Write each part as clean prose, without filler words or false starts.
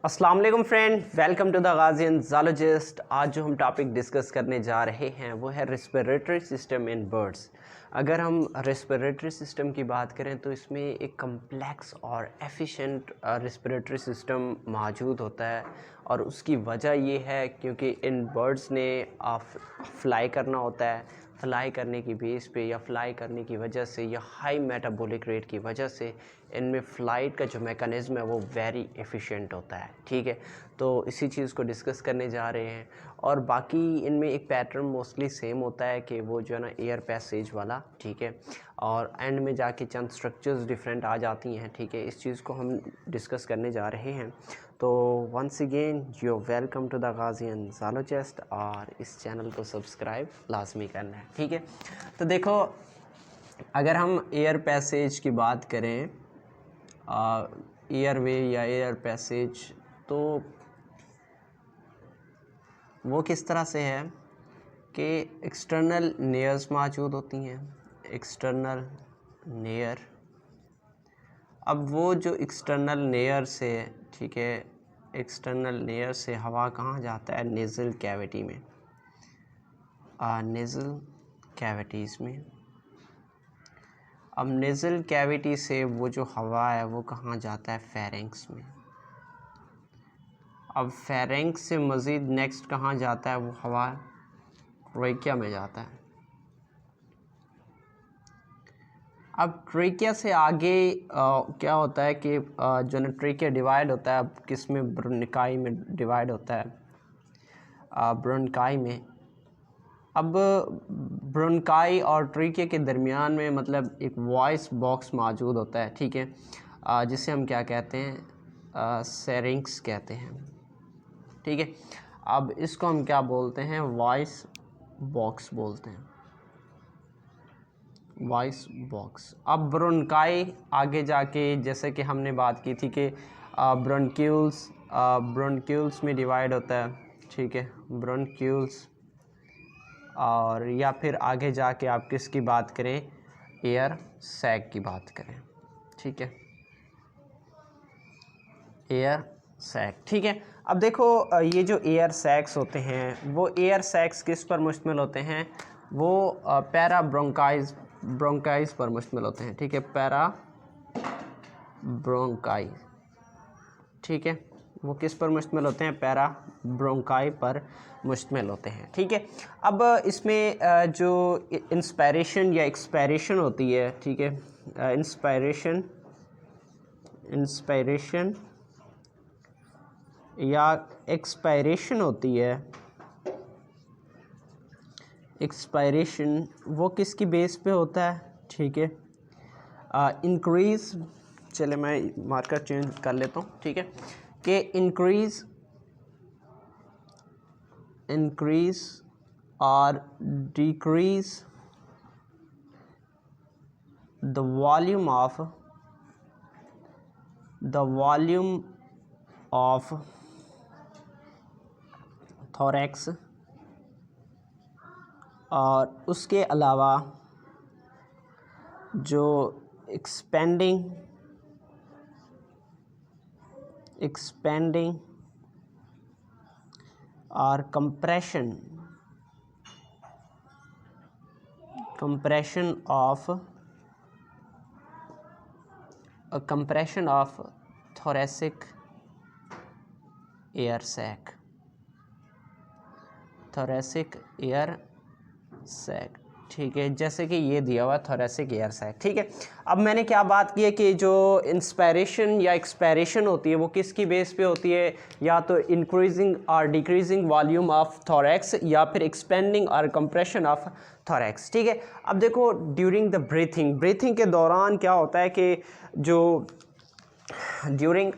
अस्सलाम वालेकुम friend, welcome to the Ghazian zoologist. आज जो हम टॉपिक डिस्कस करने जा रहे हैं वो है रेस्पिरेटरी सिस्टम इन बर्ड्स। अगर हम रेस्पिरेटरी सिस्टम की बात करें तो इसमें एक कम्प्लेक्स और एफिशिएंट रेस्पिरेटरी सिस्टम मौजूद होता है और उसकी वजह ये है क्योंकि इन बर्ड्स ने फ्लाई करना होता है। फ्लाई करने की बेस पे या फ्लाई करने की वजह से या हाई मेटाबॉलिक रेट की वजह से इनमें फ़्लाइट का जो मैकेनिज़्म है वो वेरी एफिशिएंट होता है। ठीक है, तो इसी चीज़ को डिस्कस करने जा रहे हैं। और बाकी इनमें एक पैटर्न मोस्टली सेम होता है कि वो जो है ना एयर पैसेज वाला, ठीक है, और एंड में जाके चंद स्ट्रक्चर्स डिफरेंट आ जाती हैं। ठीक है, इस चीज़ को हम डिस्कस करने जा रहे हैं। तो once again you welcome to the Ghazian zoologist, और इस चैनल को सब्सक्राइब लाजमी करना है। ठीक है, तो देखो, अगर हम एयर पैसेज की बात करें, एयरवे या एयर पैसेज, तो वो किस तरह से है कि एक्सटर्नल नेयर्स मौजूद होती हैं। एक्सटर्नल नेयर, अब वो जो एक्सटर्नल नेयर से, ठीक है, एक्सटर्नल नेयर से हवा कहाँ जाता है? नेज़ल कैविटी में, नेज़ल कैविटीज़ में। अब नेज़ल कैविटी से वो जो हवा है वो कहाँ जाता है? फेरेंक्स में। अब फेरेंक्स से मज़ीद नेक्स्ट कहाँ जाता है वो हवा? ट्रेकिया में जाता है। अब ट्रेकिया से आगे क्या होता है कि जो ना ट्रेकिया डिवाइड होता है, अब किस में? ब्रोंकाई में डिवाइड होता है, ब्रोंकाई में। अब ब्रोंकाई और ट्रेकिया के दरमियान में मतलब एक वॉइस बॉक्स मौजूद होता है, ठीक है, जिसे हम क्या कहते हैं? सेरिंक्स कहते हैं। ठीक है, अब इसको हम क्या बोलते हैं? वॉइस बॉक्स बोलते हैं, वॉइस बॉक्स। अब ब्रोंकाई आगे जाके, जैसे कि हमने बात की थी कि ब्रोंक्यूल्स, ब्रोंक्यूल्स में डिवाइड होता है, ठीक है, ब्रोंक्यूल्स। और या फिर आगे जाके आप किसकी बात करें? एयर सैक की बात करें, ठीक है, एयर सैक। ठीक है, अब देखो, ये जो एयर सैक्स होते हैं वो एयर सैक्स किस पर मुश्तमिल होते हैं? वो पैरा ब्रोंकाइज पर मुश्तमिल होते हैं। ठीक है, पैरा ब्रोंकाई, ठीक है, वो किस पर मुश्तमिल होते हैं? पैरा ब्रोंकाई पर मुश्तमिल होते हैं। ठीक है, अब इसमें जो इंस्पायरेशन या एक्सपायरेशन होती है, ठीक है, इंस्पायरेशन या एक्सपायरेशन होती है, एक्सपायरेशन वो किसकी बेस पे होता है? ठीक है, इंक्रीज़, चले मैं मार्कर चेंज कर लेता हूँ, ठीक है, कि इंक्रीज़ और decrease the volume of thorax, और उसके अलावा जो एक्सपेंडिंग और compression of thoracic air sac, ठीक है, जैसे कि ये दिया हुआ थोरेसिक एयर सैक। ठीक है, अब मैंने क्या बात की है कि जो इंस्पायरेशन या एक्सपायरेशन होती है वो किसकी बेस पे होती है? या तो इंक्रीजिंग और डिक्रीजिंग वॉल्यूम ऑफ थोरैक्स, या फिर एक्सपेंडिंग और कंप्रेशन ऑफ थोरैक्स। ठीक है, अब देखो, ड्यूरिंग द ब्रीथिंग के दौरान क्या होता है कि जो ड्यूरिंग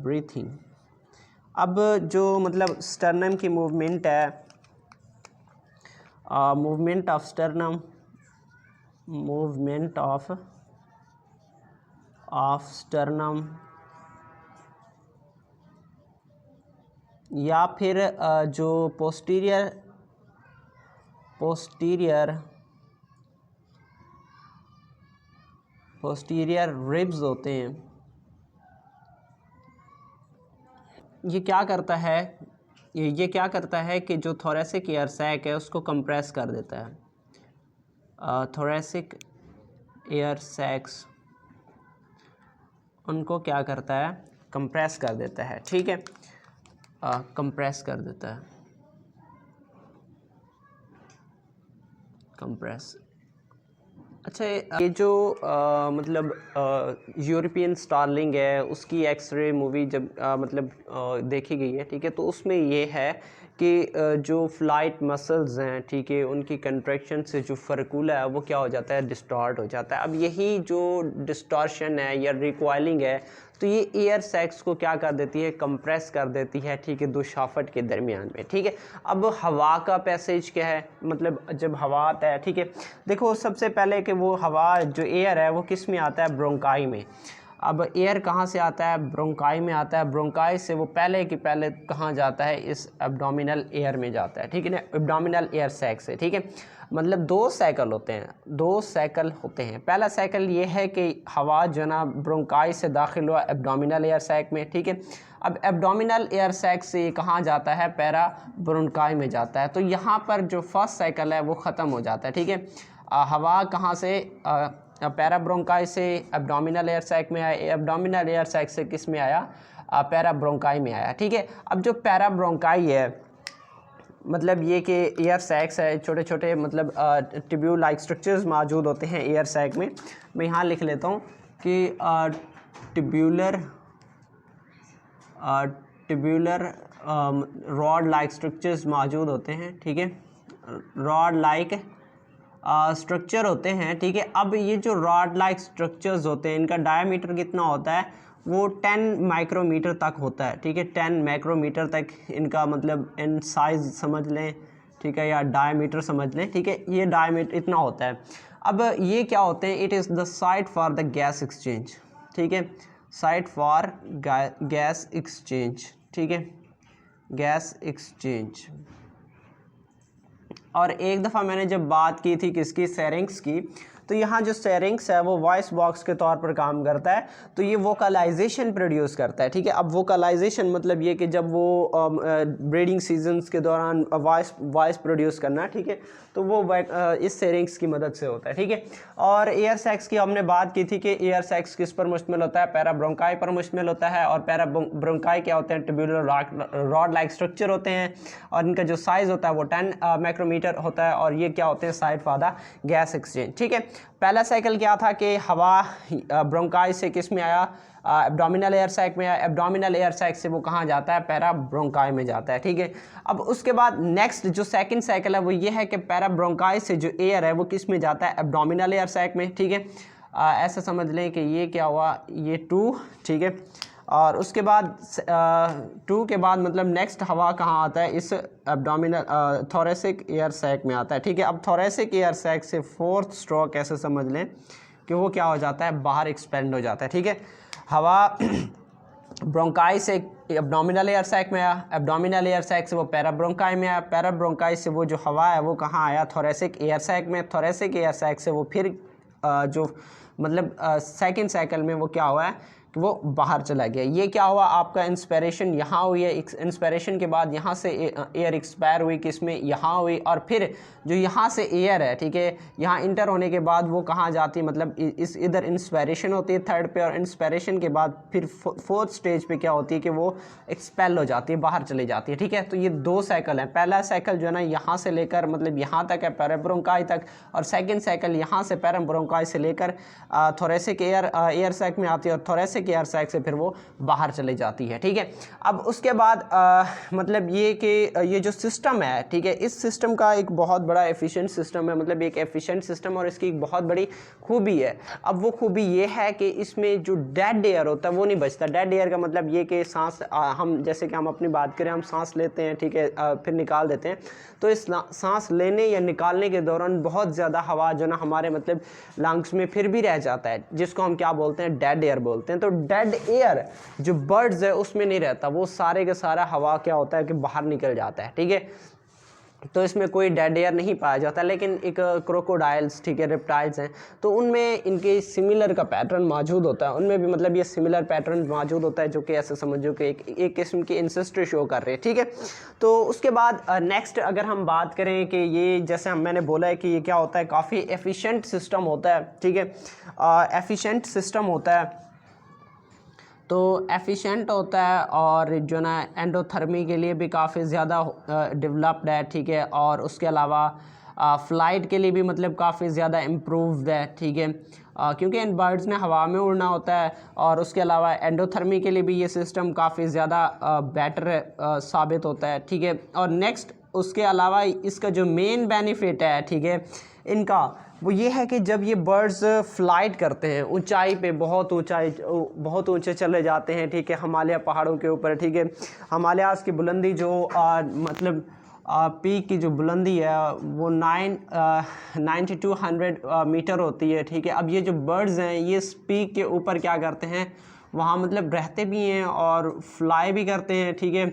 ब्रीथिंग अब जो मतलब स्टर्नम की मूवमेंट है, मूवमेंट ऑफ स्टर्नम या फिर जो पोस्टीरियर रिब्स होते हैं, ये क्या करता है कि जो थोरेसिक एयर सैक है उसको कंप्रेस कर देता है। थोरेसिक एयर सैक्स उनको क्या करता है, कंप्रेस कर देता है, ठीक है, कंप्रेस कर देता है, कंप्रेस। अच्छा, ये जो मतलब यूरोपियन स्टारलिंग है उसकी एक्सरे मूवी जब देखी गई है, ठीक है, तो उसमें ये है कि जो फ्लाइट मसल्स हैं, ठीक है, उनकी कंट्रैक्शन से जो फरकूला है वो क्या हो जाता है, डिस्टॉर्ट हो जाता है। अब यही जो डिस्टॉर्शन है या रिकॉइलिंग है, तो ये एयर सैक्स को क्या कर देती है, कंप्रेस कर देती है, ठीक है, दो शाफ्ट के दरमियान में, ठीक है। अब हवा का पैसेज क्या है, मतलब जब हवा आता है, ठीक है, देखो सबसे पहले कि वो हवा जो एयर है वो किस में आता है, ब्रोंकाई में। अब एयर कहाँ से आता है, ब्रोंकाई में आता है। ब्रोंकाई से वो पहले कहाँ जाता है, इस एब्डोमिनल एयर में जाता है, ठीक है ना, एब्डोमिनल एयर सैक से, ठीक है। मतलब दो साइकिल होते हैं। पहला साइकिल ये है कि हवा जो ना ब्रोंकाई से दाखिल हुआ एब्डोमिनल एयर सैक में, ठीक है। अब एब्डोमिनल एयर सैक से कहाँ जाता है, पैरा ब्रोंकाई में जाता है। तो यहाँ पर जो फर्स्ट साइकिल है वो ख़त्म हो जाता है, ठीक है। हवा कहाँ से, पैरा ब्रोंकाई से एब्डोमिनल एयर सैक में आया, एब्डोमिनल एयर सैक से किस में आया, पैरा ब्रोंकाई में आया, ठीक है। अब जो पैरा ब्रोंकाई है, मतलब ये कि एयर सैक्स है, छोटे छोटे मतलब ट्यूब्यूल लाइक स्ट्रक्चर्स मौजूद होते हैं एयर सैक में। मैं यहाँ लिख लेता हूँ कि ट्यूब्यूलर रॉड लाइक स्ट्रक्चर्स मौजूद होते हैं, ठीक है, रॉड लाइक स्ट्रक्चर होते हैं, ठीक है। अब ये जो रॉड लाइक स्ट्रक्चर्स होते हैं, इनका डायमीटर कितना होता है, वो 10 माइक्रोमीटर तक होता है, ठीक है, 10 माइक्रोमीटर तक इनका मतलब इन साइज़ समझ लें, ठीक है, या डायमीटर समझ लें, ठीक है, ये डायमीटर इतना होता है। अब ये क्या होते हैं, it is the site for the gas exchange, ठीक है, साइट फॉर गैस एक्सचेंज, ठीक है, गैस एक्सचेंज। और एक दफ़ा मैंने जब बात की थी किसकी, सेरिंग्स की, तो यहाँ जो सेरिंग्स है वो वॉइस बॉक्स के तौर पर काम करता है, तो ये वोकलाइजेशन प्रोड्यूस करता है, ठीक है। अब वोकलाइजेशन मतलब ये कि जब वो ब्रीडिंग सीजन्स के दौरान वॉइस प्रोड्यूस करना, ठीक है, तो वो इस सेरिंग्स की मदद से होता है, ठीक है। और एयर सैक्स की हमने बात की थी कि एयर सैक्स किस पर मुश्तमिल होता है, पैरा ब्रोंकाई पर मुश्तमिल होता है। और पैरा ब्रोंकाई क्या होते हैं, ट्यूब्यूलर रॉड लाइक स्ट्रक्चर होते हैं, और इनका जो साइज़ होता है वो 10 माइक्रोमीटर होता है, और ये क्या होते हैं, side for the gas exchange, ठीक है। पहला साइकिल क्या था कि हवा ब्रोंकाई से किस में आया, एब्डोमिनल एयर सैक में आया, एब्डोमिनल एयर सैक से वो कहाँ जाता है, पैरा ब्रोंकाई में जाता है, ठीक है। अब उसके बाद नेक्स्ट जो सेकंड साइकिल है वो ये है कि पैरा ब्रोंकाई से जो एयर है वो किस में जाता है, एब्डोमिनल एयर सैक में, ठीक है। ऐसा समझ लें कि ये क्या हुआ, ये 2, ठीक है। और उसके बाद 2 के बाद मतलब नेक्स्ट हवा कहाँ आता है, इस एब्डोमिनल थोरेसिक एयर सैक में आता है, ठीक है। अब थोरेसिक एयर सैक से फोर्थ स्ट्रोक ऐसे समझ लें कि वो क्या हो जाता है, बाहर एक्सपेंड हो जाता है, ठीक है। हवा ब्रोंकाई से एब्डोमिनल एयर सैक में आया, एब्डोमिनल एयर सैक से वो पैरा ब्रोंकाई में आया, पैरा ब्रोंकाई से वो जो हवा है वो कहाँ आया, थोरेसिक एयर सैक में, थोरेसिक एयर सैक से वो फिर जो मतलब सेकंड साइकिल में वो क्या हुआ है कि वो बाहर चला गया। ये क्या हुआ, आपका इंस्पिरेशन यहाँ हुई है, इंस्पिरेशन के बाद यहाँ से एयर एक्सपायर हुई, किसमें, यहाँ हुई, और फिर जो यहाँ से एयर है, ठीक है, यहाँ इंटर होने के बाद वो कहाँ जाती है, मतलब इस इधर इंस्पिरेशन होती है थर्ड पे, और इंस्पिरेशन के बाद फिर फोर्थ स्टेज पे क्या होती है कि वो एक्सपेल हो जाती है, बाहर चली जाती है, ठीक है। तो ये 2 साइकिल हैं। पहला साइकिल जो है ना यहाँ से लेकर मतलब यहाँ तक है, पैरा ब्रोंकाई तक, और सेकेंड साइकिल यहाँ से पैरा ब्रोंकाई से लेकर थोरेसिक एयर सैक में आती है, और थोरेसिक एयर सैक से फिर वो बाहर चली जाती है, ठीक है। अब उसके बाद मतलब ये कि ये जो सिस्टम है, ठीक है, इस सिस्टम का एक बहुत बड़ा एफिशिएंट सिस्टम है, मतलब एक एफिशिएंट सिस्टम, और इसकी एक बहुत बड़ी खूबी है। अब वो खूबी ये है कि इसमें जो डेड एयर होता है वो नहीं बचता। डेड एयर का मतलब ये कि सांस हम जैसे कि हम अपनी बात करें, हम सांस लेते हैं, ठीक है, फिर निकाल देते हैं, तो इस सांस लेने या निकालने के दौरान बहुत ज़्यादा हवा जो ना हमारे मतलब लंग्स में फिर भी रह जाता है, जिसको हम क्या बोलते हैं, डेड एयर बोलते हैं। तो तो डेड एयर जो बर्ड्स है उसमें नहीं रहता, वो सारे का सारा हवा क्या होता है कि बाहर निकल जाता है, ठीक है। तो इसमें कोई डेड एयर नहीं पाया जाता। लेकिन एक क्रोकोडाइल्स, ठीक है, रेप्टाइल्स हैं, तो उनमें इनके सिमिलर का पैटर्न मौजूद होता है, उनमें भी मतलब ये सिमिलर पैटर्न मौजूद होता है, जो कि ऐसे समझो कि एक किस्म की इंसेस्ट्री शो कर रहे हैं, ठीक है। तो उसके बाद नेक्स्ट अगर हम बात करें कि ये जैसे मैंने बोला है कि ये क्या होता है, काफ़ी एफिशिएंट सिस्टम होता है, ठीक है, एफिशिएंट सिस्टम होता है, तो एफिशिएंट होता है और जो ना एंडोथर्मी के लिए भी काफ़ी ज़्यादा डेवलप्ड है, ठीक है, और उसके अलावा फ़्लाइट के लिए भी मतलब काफ़ी ज़्यादा इम्प्रूव्ड है, ठीक है, क्योंकि इन बर्ड्स ने हवा में उड़ना होता है, और उसके अलावा एंडोथर्मी के लिए भी ये सिस्टम काफ़ी ज़्यादा बेटर साबित होता है, ठीक है। और नेक्स्ट उसके अलावा इसका जो मेन बेनिफिट है, ठीक है, इनका वो ये है कि जब ये बर्ड्स फ्लाइट करते हैं ऊंचाई पे, बहुत ऊंचे चले जाते हैं, ठीक है, हिमालय पहाड़ों के ऊपर, ठीक है, हिमालयाज़ की बुलंदी जो मतलब पीक की जो बुलंदी है वो 9200 मीटर होती है, ठीक है। अब ये जो बर्ड्स हैं ये इस पीक के ऊपर क्या करते हैं, वहाँ मतलब रहते भी हैं और फ्लाई भी करते हैं, ठीक है।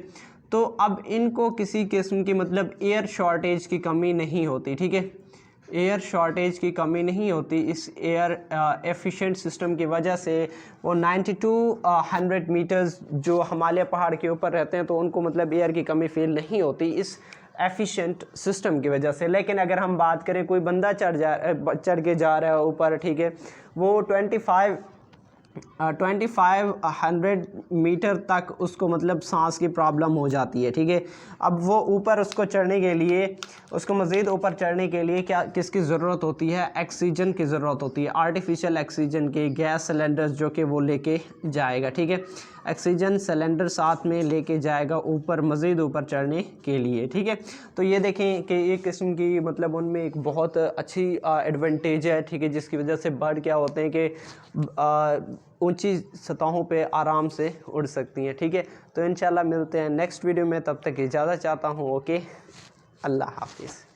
तो अब इनको किसी किस्म की मतलब एयर शॉर्टेज की कमी नहीं होती, ठीक है, एयर शॉर्टेज की कमी नहीं होती इस एयर एफिशिएंट सिस्टम की वजह से। वो 9200 मीटर्स जो हिमालय पहाड़ के ऊपर रहते हैं, तो उनको मतलब एयर की कमी फील नहीं होती इस एफिशिएंट सिस्टम की वजह से। लेकिन अगर हम बात करें कोई बंदा चढ़ के जा रहा है ऊपर, ठीक है, वो 2500 मीटर तक उसको मतलब सांस की प्रॉब्लम हो जाती है, ठीक है। अब वो ऊपर उसको चढ़ने के लिए, उसको मज़ीद ऊपर चढ़ने के लिए क्या किसकी ज़रूरत होती है, ऑक्सीजन की ज़रूरत होती है, आर्टिफिशियल ऑक्सीजन के गैस सिलेंडर्स जो कि वो लेके जाएगा, ठीक है, ऑक्सीजन सिलेंडर साथ में लेके जाएगा ऊपर, मज़ीद ऊपर चढ़ने के लिए, ठीक है। तो ये देखें कि एक किस्म की मतलब उनमें एक बहुत अच्छी एडवांटेज है, ठीक है, जिसकी वजह से बर्ड क्या होते हैं कि ऊंची सतहों पे आराम से उड़ सकती हैं, ठीक है। तो इंशाल्लाह मिलते हैं नेक्स्ट वीडियो में, तब तक इजाज़त चाहता हूँ, ओके, अल्लाह हाफिज़।